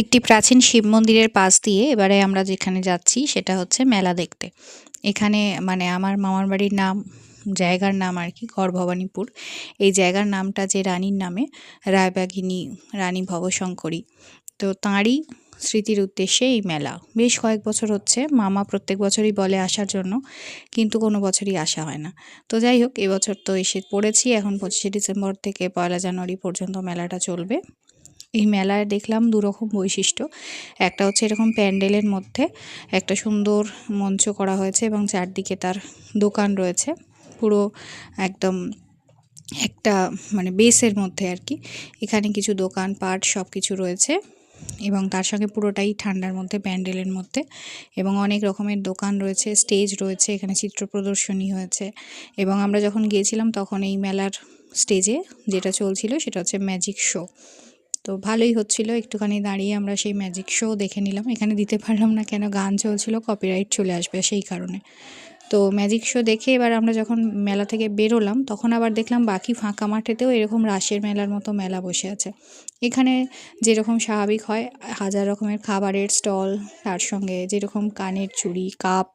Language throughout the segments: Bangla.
একটি প্রাচীন শিব মন্দিরের পাশ দিয়ে এবারে আমরা যেখানে যাচ্ছি সেটা হচ্ছে মেলা দেখতে। এখানে মানে আমার মামার বাড়ির নাম, জায়গার নাম আর কি গড়ভবানীপুর। এই জায়গার নামটা যে রানীর নামে, রায়বাঘিনী রানী ভবশঙ্করী, তো তাঁরই স্মৃতির উদ্দেশ্যে এই মেলা। বেশ কয়েক বছর হচ্ছে, মামা প্রত্যেক বছরই বলে আসার জন্য, কিন্তু কোনো বছরই আসা হয় না। তো যাই হোক, এবছর তো এসে পড়েছি। এখন 25শে ডিসেম্বর থেকে 1লা জানুয়ারি পর্যন্ত মেলাটা চলবে। এই মেলায় দেখলাম দুরকম বৈশিষ্ট্য। একটা হচ্ছে এরকম প্যান্ডেলের মধ্যে একটা সুন্দর মঞ্চ করা হয়েছে এবং চারদিকে তার দোকান রয়েছে, পুরো একদম একটা মানে বেসের মধ্যে আর কি। এখানে কিছু দোকানপাট সব কিছু রয়েছে এবং তার সঙ্গে পুরোটাই ঠান্ডার মধ্যে, প্যান্ডেলের মধ্যে, এবং অনেক রকমের দোকান রয়েছে, স্টেজ রয়েছে, এখানে চিত্র প্রদর্শনী হয়েছে। এবং আমরা যখন গিয়েছিলাম তখন এই মেলার স্টেজে যেটা চলছিল সেটা হচ্ছে ম্যাজিক শো। তো ভালোই হচ্ছিল, একটুখানি দাঁড়িয়ে আমরা সেই ম্যাজিক শো দেখে নিলাম। এখানে দিতে পারলাম না, কেন গান চলছিল, কপিরাইট চলে আসবে সেই কারণে। তো ম্যাজিক শো দেখে এবার আমরা যখন মেলা থেকে বেরোলাম তখন আবার দেখলাম বাকি ফাঁকা মাঠেতেও এরকম রাসের মেলার মতো মেলা বসে আছে। এখানে যেরকম স্বাভাবিক হয়, হাজার রকমের খাবারের স্টল, তার সঙ্গে যেরকম কানের চুড়ি, কাপ,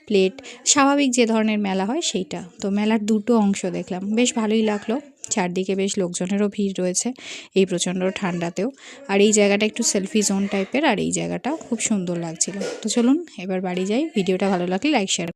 প্লেট, স্বাভাবিক যে ধরনের মেলা হয় সেইটা। তো মেলার দুটো অংশ দেখলাম, বেশ ভালোই লাগলো। চারদিকে বেশ লোকজনেরও ভিড় রয়েছে এই প্রচণ্ড ঠান্ডাতেও। আর এই জায়গাটা একটু সেলফি জোন টাইপের, আর এই জায়গাটা খুব সুন্দর লাগছিল। তো চলুন এবার বাড়ি যাই। ভিডিওটা ভালো লাগলে লাইক শেয়ার